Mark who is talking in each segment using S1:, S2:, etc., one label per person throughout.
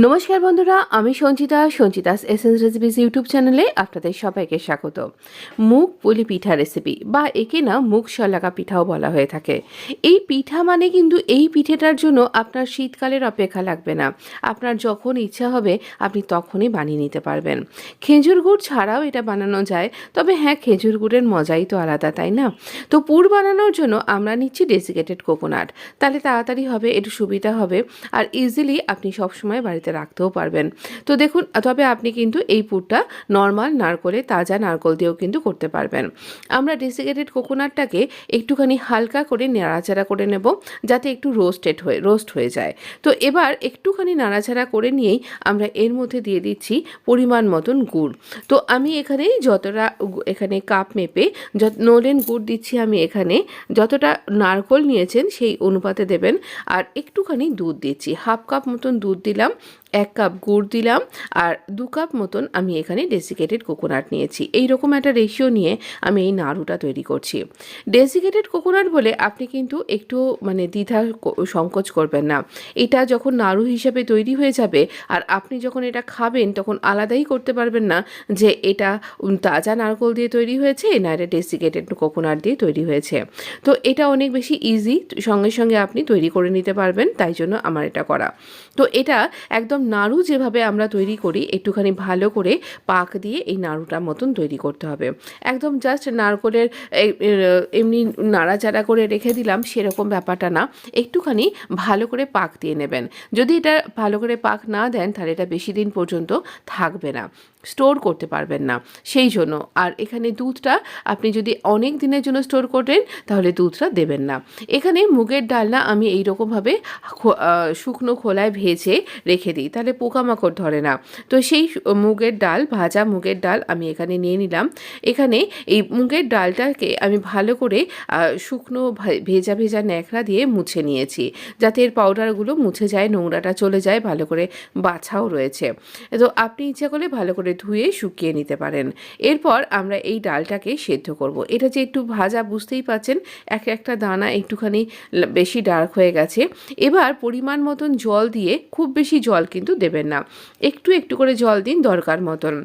S1: নমস্কার বন্ধুরা, আমি সঞ্চিতাস এসেন্স রেসিপিস ইউটিউব চ্যানেলে আপনাদের সবাইকে স্বাগত। মুগ পুলি পিঠা রেসিপি বা একে না মুগ শলাকা পিঠাও বলা হয়ে থাকে। এই পিঠা মানে কিন্তু এই পিঠেটার জন্য আপনার শীতকালের অপেক্ষা লাগবে না। আপনার যখন ইচ্ছা হবে আপনি তখনই বানিয়ে নিতে পারবেন। খেজুর গুড় ছাড়াও এটা বানানো যায়, তবে হ্যাঁ, খেজুর গুড়ের মজাই তো আলাদা, তাই না? তো পুর বানানোর জন্য আমরা নিচ্ছি ডেসিকেটেড কোকোনাট। তাহলে তাড়াতাড়ি হবে, একটু সুবিধা হবে, আর ইজিলি আপনি সবসময় বাড়িতে রাখতেও পারবেন। তো দেখুন, তবে আপনি কিন্তু এই পুরটা নর্মাল নারকোলে, তাজা নারকোল দিয়েও কিন্তু করতে পারবেন। আমরা ডেসিকেটেড কোকোনাটটাকে একটুখানি হালকা করে নাড়াচাড়া করে নেব, যাতে একটু রোস্ট হয়ে যায়। তো এবার একটুখানি নাড়াচাড়া করে নিয়েই আমরা এর মধ্যে দিয়ে দিচ্ছি পরিমাণ মতন গুড়। তো আমি এখানে কাপ মেপে নলেন গুড় দিচ্ছি। আমি এখানে যতটা নারকোল নিয়েছেন সেই অনুপাতে দেবেন। আর একটুখানি দুধ দিচ্ছি, হাফ কাপ মতন দুধ দিলাম, 1 কাপ গুড় দিলাম, আর 2 কাপ মতন আমি এখানে ডেসিকেটেড কোকোনাট নিয়েছি। এইরকম একটা রেশিও নিয়ে আমি এই নাড়ুটা তৈরি করছি। ডেসিকেটেড কোকোনাট বলে আপনি কিন্তু একটু দ্বিধা সংকোচ করবেন না। এটা যখন নাড়ু হিসেবে তৈরি হয়ে যাবে আর আপনি যখন এটা খাবেন, তখন আলাদাই করতে পারবেন না যে এটা তাজা নারকেল দিয়ে তৈরি হয়েছে না এটা ডেসিকেটেড কোকোনাট দিয়ে তৈরি হয়েছে। তো এটা অনেক বেশি ইজি, সঙ্গে সঙ্গে আপনি তৈরি করে নিতে পারবেন, তাই জন্য আমার এটা করা। তো এটা একদম নাড়ু যেভাবে আমরা তৈরি করি, একটুখানি ভালো করে পাক দিয়ে এই নাড়ুটার মতন তৈরি করতে হবে। একদম জাস্ট নারকোলের এমনি নাড়াচাড়া করে রেখে দিলাম সেরকম ব্যাপারটা না, একটুখানি ভালো করে পাক দিয়ে নেবেন। যদি এটা ভালো করে পাক না দেন তাহলে এটা বেশি দিন পর্যন্ত থাকবে না, স্টোর করতে পারবেন না, সেই জন্য। আর এখানে দুধটা আপনি যদি অনেক দিনের জন্য স্টোর করেন তাহলে দুধটা দেবেন না। এখানে মুগের ডালনা আমি এইরকমভাবে শুকনো খোলায় ভেজে রেখে দিই, তাহলে পোকামাকড় ধরে না। তো সেই ভাজা মুগের ডাল আমি এখানে নিয়ে নিলাম। এখানে এই মুগের ডালটাকে আমি ভালো করে শুকনো ভেজা ন্যাকড়া দিয়ে মুছে নিয়েছি, যাতে এর পাউডারগুলো মুছে যায়, নোংরাটা চলে যায়, ভালো করে বাছাও রয়েছে। তো আপনি ইচ্ছা করলে ভালো করে ধুয়ে শুকিয়ে নিতে পারেন। এরপর আমরা এই ডালটাকে সেদ্ধ করব। এটা যে একটু ভাজা, বুঝতেই পারছেন একটা দানা একটুখানি বেশি ডার্ক হয়ে গেছে। এবার পরিমাণ মতন জল দিয়ে, খুব বেশি জল কিন্তু দেবেন না, একটু একটু করে জল দিন দরকার মতন।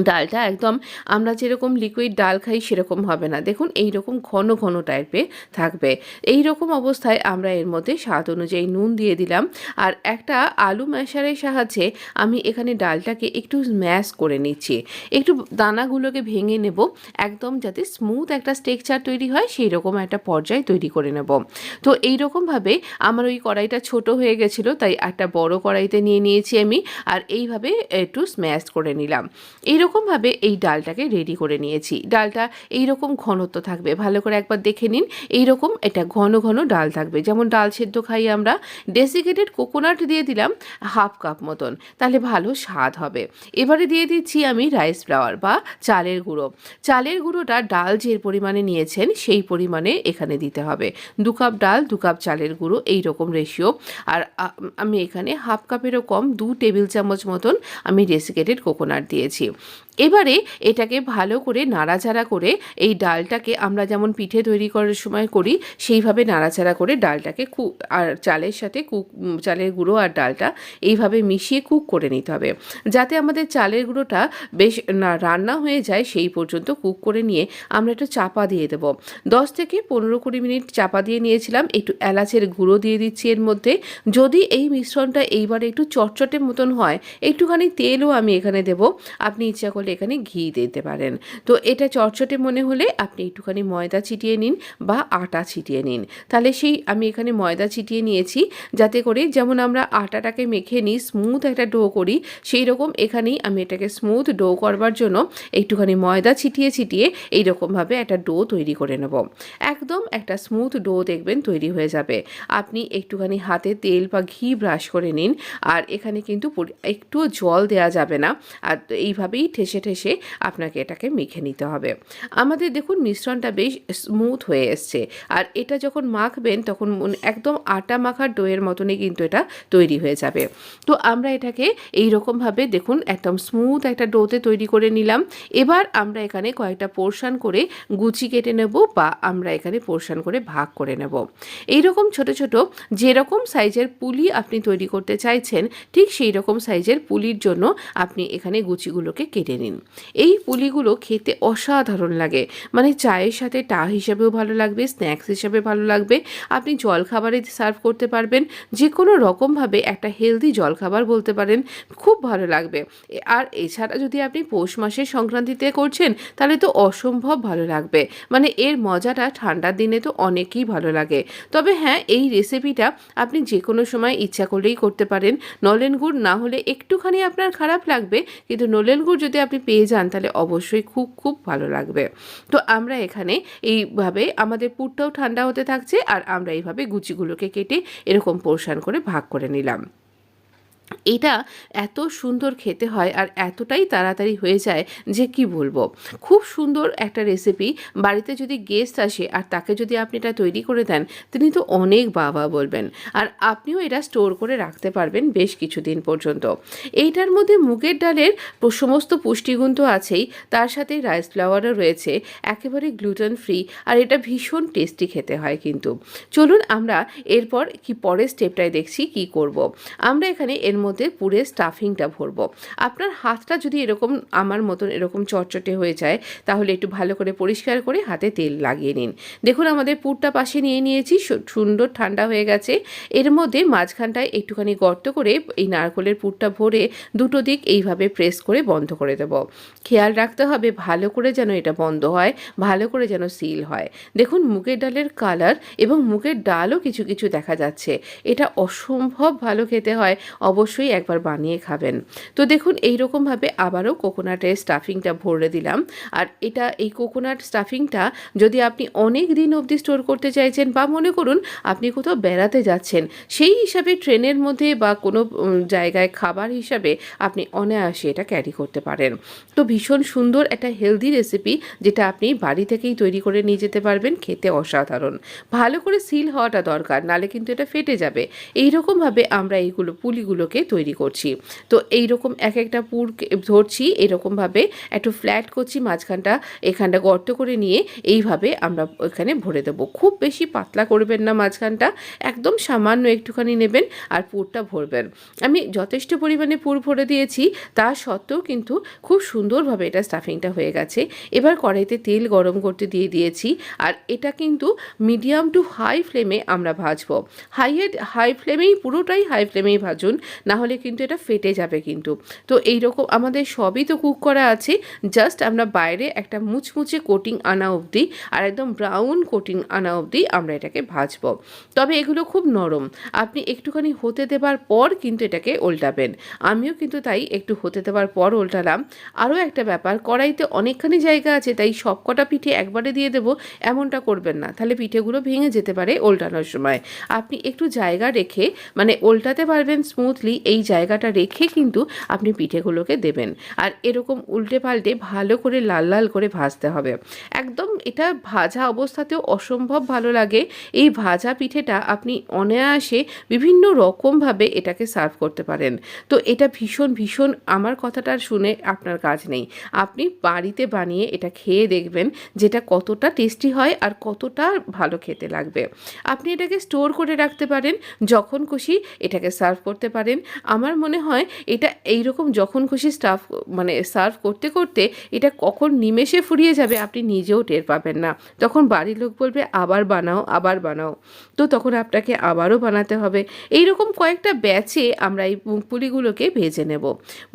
S1: ডালটা একদম আমরা যেরকম লিকুইড ডাল খাই সেরকম হবে না, দেখুন এইরকম ঘন ঘন টাইপের থাকবে। এই রকম অবস্থায় আমরা এর মধ্যে স্বাদ অনুযায়ী নুন দিয়ে দিলাম। আর একটা আলু ম্যাশারের সাহায্যে আমি এখানে ডালটাকে একটু স্ম্যাশ করে নিচ্ছি, একটু দানাগুলোকে ভেঙে নেব, একদম যাতে স্মুথ একটা টেক্সচার তৈরি হয় সেই রকম একটা পর্যায় তৈরি করে নেব। তো এইরকমভাবে আমার ওই কড়াইটা ছোট হয়ে গেছিলো, তাই একটা বড় কড়াইতে নিয়ে নিয়েছি আমি, আর এইভাবে একটু স্ম্যাশ করে নিলাম। এইরকমভাবে এই ডালটাকে রেডি করে নিয়েছি। ডালটা এইরকম ঘনত্ব থাকবে, ভালো করে একবার দেখে নিন। এইরকম এটা ঘন ঘন ডাল থাকবে, যেমন ডাল সেদ্ধ খাই আমরা। ডেসিকেটেড কোকোনাট দিয়ে দিলাম হাফ কাপ মতন, তাহলে ভালো স্বাদ হবে। এবারে দিয়ে দিচ্ছি আমি রাইস ফ্লাওয়ার বা চালের গুঁড়ো। চালের গুঁড়োটা ডাল যে পরিমাণে নিয়েছেন সেই পরিমাণে এখানে দিতে হবে। 2 কাপ ডাল 2 কাপ চালের গুঁড়ো, এইরকম রেশিও। আর আমি এখানে হাফ কাপেরও কম 2 টেবিল চামচ মতন আমি ডেসিকেটেড কোকোনাট দিয়েছি। এবারে এটাকে ভালো করে নাড়াচাড়া করে এই ডালটাকে আমরা যেমন পিঠে তৈরি করার সময় করি সেইভাবে নাড়াচাড়া করে ডালটাকে আর চালের সাথে চালের গুঁড়ো আর ডালটা এইভাবে মিশিয়ে কুক করে নিতে হবে, যাতে আমাদের চালের গুঁড়োটা বেশ রান্না হয়ে যায়। সেই পর্যন্ত কুক করে নিয়ে আমরা একটু চাপা দিয়ে দেবো। 10 থেকে 15-20 মিনিট চাপা দিয়ে নিয়েছিলাম। একটু এলাচের গুঁড়ো দিয়ে দিচ্ছি এর মধ্যে। যদি এই মিশ্রণটা এইবারে একটু চটচটে মতন হয়, একটুখানি তেলও আমি এখানে দেবো, আপনি ইচ্ছা করলে এখানে ঘি দিতে পারেন। তো এটা চটচটে মনে হলে আপনি একটুখানি ময়দা ছিটিয়ে নিন বা আটা ছিটিয়ে নিন। তাহলে আমি এখানে ময়দা ছিটিয়ে নিয়েছি, যাতে করে যেমন আমরা আটাটাকে মেখে নিই, স্মুথ একটা ডো করি, সেই রকম এখানেই আমি এটাকে স্মুথ ডো করবার জন্য একটুখানি ময়দা ছিটিয়ে এইরকমভাবে একটা ডো তৈরি করে নেব। একদম একটা স্মুথ ডো দেখবেন তৈরি হয়ে যাবে। আপনি একটুখানি হাতে তেল বা ঘি ব্রাশ করে নিন। আর এখানে কিন্তু একটুও জল দেওয়া যাবে না, আর এইভাবেই ঠেসে ঠেসে ঠেসে আপনাকে এটাকে মেখে নিতে হবে। আমাদের দেখুন মিশ্রণটা বেশ স্মুথ হয়ে এসছে, আর এটা যখন মাখবেন তখন একদম আটা মাখার ডোয়ের মতনই কিন্তু এটা তৈরি হয়ে যাবে। তো আমরা এটাকে এইরকমভাবে দেখুন একদম স্মুথ একটা ডোতে তৈরি করে নিলাম। এবার আমরা এখানে কয়েকটা পোর্শন করে গুচি কেটে নেব, বা আমরা এখানে পোর্শন করে ভাগ করে নেব। এইরকম ছোট ছোট যেরকম সাইজের পুলি আপনি তৈরি করতে চাইছেন, ঠিক সেই রকম সাইজের পুলির জন্য আপনি এখানে গুচিগুলোকে কেটে নিন। এই পুলিগুলো খেতে অসাধারণ লাগে, মানে চায়ের সাথে টা হিসাবেও ভালো লাগবে, স্ন্যাক্স হিসাবে ভালো লাগবে, আপনি জলখাবারে সার্ভ করতে পারবেন, যে কোনো রকমভাবে একটা হেলদি জলখাবার বলতে পারেন, খুব ভালো লাগবে। আর এছাড়া যদি আপনি পৌষ মাসের সংক্রান্তিতে করছেন তাহলে তো অসম্ভব ভালো লাগবে, মানে এর মজাটা ঠান্ডার দিনে তো অনেকই ভালো লাগে। তবে হ্যাঁ, এই রেসিপিটা আপনি যে কোনো সময় ইচ্ছা করলেই করতে পারেন। নলেন গুড় না হলে একটুখানি আপনার খারাপ লাগবে, কিন্তু নলেন গুড় যদি আপনি পেয়ে যান তাহলে অবশ্যই খুব খুব ভালো লাগবে। তো আমরা এখানে এইভাবে আমাদের পুরটাও ঠান্ডা হতে থাকছে, আর আমরা এইভাবে গুচিগুলোকে কেটে এরকম পোর্শন করে ভাগ করে নিলাম। এটা এত সুন্দর খেতে হয় আর এতটাই তাড়াতাড়ি হয়ে যায় যে কি বলবো, খুব সুন্দর একটা রেসিপি। বাড়িতে যদি গেস্ট আসে আর তাকে যদি আপনি এটা তৈরি করে দেন, তিনি তো অনেক বাবা বলবেন, আর আপনিও এটা স্টোর করে রাখতে পারবেন বেশ কিছুদিন পর্যন্ত। এইটার মধ্যে মুগের ডালের সমস্ত পুষ্টিগুণ তো আছেই, তার সাথে রাইস ফ্লাওয়ারও রয়েছে, একেবারে গ্লুটেন ফ্রি, আর এটা ভীষণ টেস্টি খেতে হয় কিন্তু। চলুন আমরা এরপর কি পরের স্টেপটায় দেখছি কি করব। আমরা এখানে এর মধ্যে পুরে স্টাফিংটা ভরবো। আপনার হাতটা যদি এরকম আমার মতন এরকম চটচটে হয়ে যায়, তাহলে একটু ভালো করে পরিষ্কার করে হাতে তেল লাগিয়ে নিন। দেখুন আমাদের পুরটা পাশে নিয়ে নিয়েছি, সুন্দর ঠান্ডা হয়ে গেছে। এর মধ্যে মাঝখানটায় একটুখানি গর্ত করে এই নারকেলের পুরটা ভরে দুটো দিক এইভাবে প্রেস করে বন্ধ করে দেব। খেয়াল রাখতে হবে ভালো করে যেন এটা বন্ধ হয়, ভালো করে যেন সিল হয়। দেখুন মুগের ডালের কালার এবং মুগের ডালও কিছু কিছু দেখা যাচ্ছে, এটা অসম্ভব ভালো খেতে হয়, অবশ্যই একবার বানিয়ে খাবেন। তো দেখুন এইরকমভাবে আবারও কোকোনাটের স্টাফিংটা ভরে দিলাম। আর এটা এই কোকোনাট স্টাফিংটা যদি আপনি অনেক দিন অবধি স্টোর করতে চাইছেন, বা মনে করুন আপনি কোথাও বেড়াতে যাচ্ছেন, সেই হিসাবে ট্রেনের মধ্যে বা কোনো জায়গায় খাবার হিসাবে আপনি অনায়াসে এটা ক্যারি করতে পারেন। তো ভীষণ সুন্দর একটা হেলদি রেসিপি, যেটা আপনি বাড়ি থেকেই তৈরি করে নিয়ে যেতে পারবেন, খেতে অসাধারণ। ভালো করে সিল হওয়াটা দরকার, নালে কিন্তু এটা ফেটে যাবে। এইরকমভাবে আমরা এইগুলো পুলিগুলোকে তৈরি করছি। তো এইরকম এক একটা পুর ধরছি, এরকমভাবে একটু ফ্ল্যাট করছি, মাঝখানটা এখানটা গর্ত করে নিয়ে এইভাবে আমরা এখানে ভরে দেবো। খুব বেশি পাতলা করবেন না মাঝখানটা, একদম সামান্য একটুখানি নেবেন আর পুরটা ভরবেন। আমি যথেষ্ট পরিমাণে পুর ভরে দিয়েছি, তা সত্ত্বেও কিন্তু খুব সুন্দরভাবে এটা স্টাফিংটা হয়ে গেছে। এবার কড়াইতে তেল গরম করতে দিয়ে দিয়েছি, আর এটা কিন্তু মিডিয়াম টু হাই ফ্লেমে আমরা ভাজবো। হাই ফ্লেমেই, পুরোটাই হাই ফ্লেমেই ভাজুন, না হলে কিন্তু এটা ফেটে যাবে কিন্তু। তো এইরকম আমাদের সবই তো কুক করা আছে, জাস্ট আমরা বাইরে একটা মুচমুচে কোটিং আনা অবধি আর একদম ব্রাউন কোটিং আনা অবধি আমরা এটাকে ভাজবো। তবে এগুলো খুব নরম, আপনি একটুখানি হতে দেবার পর কিন্তু এটাকে উল্টাবেন। আমিও কিন্তু তাই একটু হতে দেওয়ার পর উল্টালাম। আরও একটা ব্যাপার, কড়াইতে অনেকখানি জায়গা আছে, তাই সব কটা পিঠে একবারে দিয়ে দেবো এমনটা করবেন না, তাহলে পিঠেগুলো ভেঙে যেতে পারে উল্টানোর সময়। আপনি একটু জায়গা রেখে, মানে উল্টাতে পারবেন স্মুথলি, এই জায়গাটা রেখে কিন্তু আপনি পিঠেগুলোকে দেবেন। আর এরকম উল্টে পাল্টে ভালো করে লাল লাল করে ভাজতে হবে। একদম এটা ভাজা অবস্থাতেও অসম্ভব ভালো লাগে। এই ভাজা পিঠেটা আপনি অনায়াসে বিভিন্ন রকমভাবে এটাকে সার্ভ করতে পারেন। তো এটা ভীষণ ভীষণ, আমার কথাটা শুনে আপনার কাজ নেই, আপনি বাড়িতে বানিয়ে এটা খেয়ে দেখবেন যেটা কতটা টেস্টি হয় আর কতটা ভালো খেতে লাগবে। আপনি এটাকে স্টোর করে রাখতে পারেন, যখন খুশি এটাকে সার্ভ করতে পারেন। আমার মনে হয় এটা এইরকম যখন খুশি সার্ভ করতে করতে এটা কখন নিমেষে ফুরিয়ে যাবে আপনি নিজেও টের পাবেন না। তখন বাড়ির লোক বলবে আবার বানাও, আবার বানাও। তো তখন আপনাকে আবারও বানাতে হবে। এইরকম কয়েকটা ব্যাচে আমরা এই মুগপুলিগুলোকে ভেজে নেব।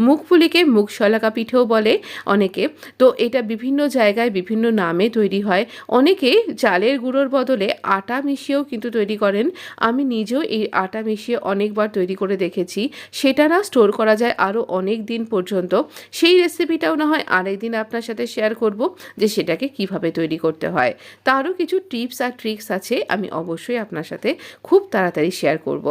S1: মুগপুলিকে মুগশলাকা পিঠেও বলে অনেকে। তো এটা বিভিন্ন জায়গায় বিভিন্ন নামে তৈরি হয়। অনেকে চালের গুঁড়োর বদলে আটা মিশিয়েও কিন্তু তৈরি করেন। আমি নিজেও এই আটা মিশিয়ে অনেকবার তৈরি করে দেখেছি। সেটা না স্টোর করা যায় আরও অনেক দিন পর্যন্ত। সেই রেসিপিটাও না হয় আরেকদিন আপনার সাথে শেয়ার করব, যে সেটাকে কিভাবে তৈরি করতে হয়। তারও কিছু টিপস আর ট্রিক্স আছে, আমি অবশ্যই আপনার সাথে খুব তাড়াতাড়ি শেয়ার করব।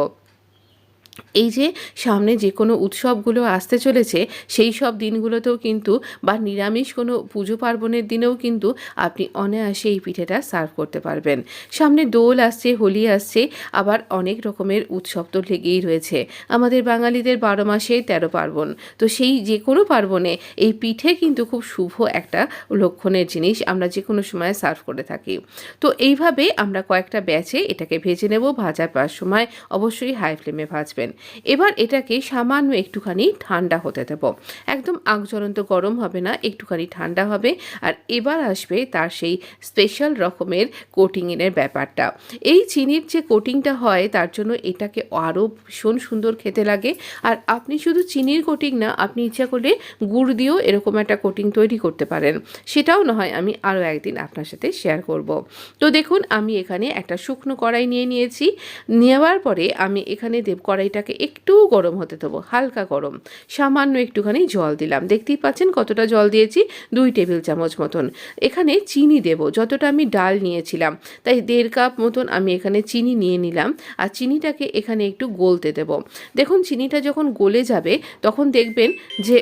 S1: এই যে সামনে যে কোনো উৎসবগুলো আসতে চলেছে সেই সব দিনগুলোতেও কিন্তু বা নিরামিষ কোনো পুজো পার্বণের দিনেও কিন্তু আপনি অনায়াসে এই পিঠেটা সার্ভ করতে পারবেন। সামনে দোল আসছে, হোলি আসছে, আবার অনেক রকমের উৎসব তো লেগেই রয়েছে। আমাদের বাঙালিদের 12 মাসে 13 পার্বণ। তো সেই যে কোনো পার্বণে এই পিঠে কিন্তু খুব শুভ একটা লক্ষণের জিনিস, আমরা যে কোনো সময় সার্ভ করে থাকি। তো এইভাবে আমরা কয়েকটা ব্যাচে এটাকে ভেজে নেব। ভাজার সময় অবশ্যই হাই ফ্লেমে ভাজবেন। এবার এটাকে সামান্য একটুখানি ঠান্ডা হতে দেব। একদম আগ জ্বলন্ত গরম হবে না, একটুখানি ঠান্ডা হবে। আর এবার আসবে তার সেই স্পেশাল রকমের কোটিংয়ের ব্যাপারটা। এই চিনির যে কোটিংটা হয় তার জন্য এটাকে আরও ভীষণ সুন্দর খেতে লাগে। আর আপনি শুধু চিনির কোটিং না, আপনি ইচ্ছা করলে গুড় দিয়েও এরকম একটা কোটিং তৈরি করতে পারেন। সেটাও না হয় আমি আরও একদিন আপনার সাথে শেয়ার করব। তো দেখুন, আমি এখানে একটা শুকনো কড়াই নিয়ে নিয়েছি। নেওয়ার পরে আমি এখানে কড়াইটাকে একটু গরম হতে দেবো, হালকা গরম। সামান্য একটুখানি জল দিলাম, দেখতেই পাচ্ছেন কতটা জল দিয়েছি, 2 টেবিল চামচ মতন। এখানে চিনি দেব, যতটা আমি ডাল নিয়েছিলাম তাই 1.5 কাপ মতন আমি এখানে চিনি নিয়ে নিলাম। আর চিনিটাকে এখানে একটু গলতে দেব। দেখুন, চিনিটা যখন গলে যাবে তখন দেখবেন যে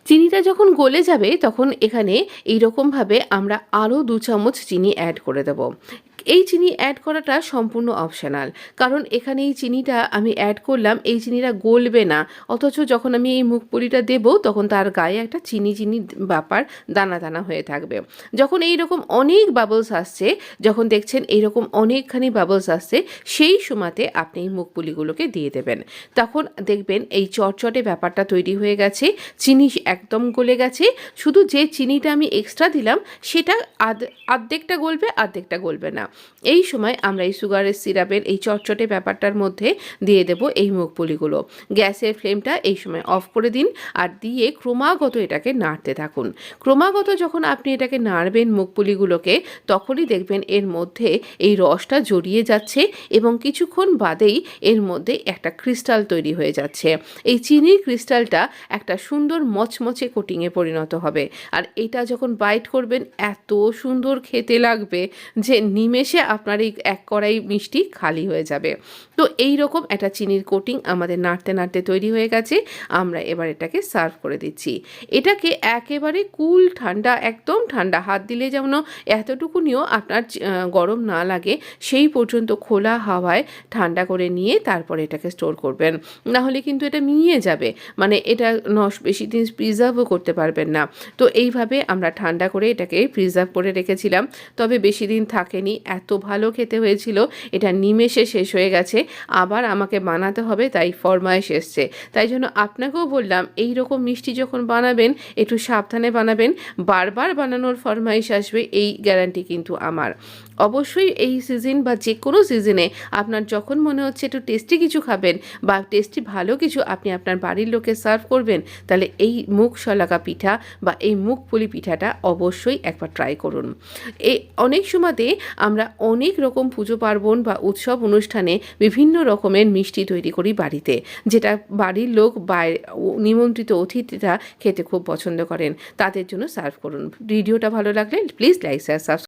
S1: চিনিটা যখন গলে যাবে তখন এখানে এইরকমভাবে আমরা আরও 2 চামচ চিনি অ্যাড করে দেব। এই চিনি অ্যাড করাটা সম্পূর্ণ অপশনাল, কারণ এখানে এই চিনিটা আমি অ্যাড করলাম, এই চিনিটা গলবে না, অথচ যখন আমি এই মুগপুরিটা দেব তখন তার গায়ে একটা চিনি চিনি ব্যাপার দানা দানা হয়ে থাকবে। যখন এই রকম অনেক বাবলস আসছে, যখন দেখছেন এইরকম অনেকখানি বাবলস আসছে, সেই সময়তে আপনি এই মুগপুলিগুলোকে দিয়ে দেবেন। তখন দেখবেন এই চটচটে ব্যাপারটা তৈরি হয়ে গেছে, চিনি একদম গলে গেছে। শুধু যে চিনিটা আমি এক্সট্রা দিলাম সেটা আর্ধেকটা গলবে, আর্ধেকটা গলবে না। এই সময় আমরা এই সুগারের সিরাপের এই চটচটে ব্যাপারটার মধ্যে দিয়ে দেব এই মুগপুলিগুলো। গ্যাসের ফ্লেমটা এই সময় অফ করে দিন আর দিয়ে ক্রমাগত এটাকে নাড়তে থাকুন। ক্রমাগত যখন আপনি এটাকে নাড়বেন মুগপুলিগুলোকে, তখনই দেখবেন এর মধ্যে এই রসটা জড়িয়ে যাচ্ছে এবং কিছুক্ষণ বাদেই এর মধ্যে একটা ক্রিস্টাল তৈরি হয়ে যাচ্ছে। এই চিনির ক্রিস্টালটা একটা সুন্দর মচমচে কোটিংয়ে পরিণত হবে। আর এটা যখন বাইট করবেন এত সুন্দর খেতে লাগবে যে নিমেষে আপনার এই 1 কড়াই মিষ্টি খালি হয়ে যাবে। তো এই রকম একটা চিনির কোটিং আমাদের নাড়তে নাড়তে তৈরি হয়ে গেছে। আমরা এবার এটাকে সার্ভ করে দিচ্ছি। এটাকে একেবারে কুল ঠান্ডা, একদম ঠান্ডা, হাত দিলে যেন এতটুকুনিও আপনার গরম না লাগে সেই পর্যন্ত খোলা হাওয়ায় ঠান্ডা করে নিয়ে তারপরে এটাকে স্টোর করবেন। নাহলে কিন্তু এটা মিলিয়ে যাবে, মানে এটা বেশি দিন প্রিজার্ভও করতে পারবেন না। তো এইভাবে আমরা ঠান্ডা করে এটাকে প্রিজার্ভ করে রেখেছিলাম, তবে বেশি দিন থাকেনি, এত ভালো খেতে হয়েছিল, এটা নিমেষে শেষ হয়ে গেছে। আবার আমাকে বানাতে হবে, তাই ফরমাইশ এসছে। তাই জন্য আপনাকেও বললাম এই রকম মিষ্টি যখন বানাবেন একটু সাবধানে বানাবেন, বারবার বানানোর ফরমাইশ আসবে, এই গ্যারান্টি কিন্তু আমার। অবশ্যই এই সিজন বা যে কোনো সিজনে আপনার যখন মনে হচ্ছে একটু টেস্টি কিছু খাবেন বা টেস্টি ভালো কিছু আপনি আপনার বাড়ির লোকে সার্ভ করবেন, তাহলে এই মুগ শলাকা পিঠা বা এই মুগপুলি পিঠাটা অবশ্যই একবার ট্রাই করুন। অনেক সময়তে আমরা অনেক রকম পুজো পার্বণ বা উৎসব অনুষ্ঠানে বিভিন্ন রকমের মিষ্টি তৈরি করি বাড়িতে, যেটা বাড়ির লোক বা নিমন্ত্রিত অতিথিরা খেতে খুব পছন্দ করেন, তাদের জন্য সার্ভ করুন। ভিডিওটা ভালো লাগলে প্লিজ লাইক শেয়ার সাবস্ক্রাইব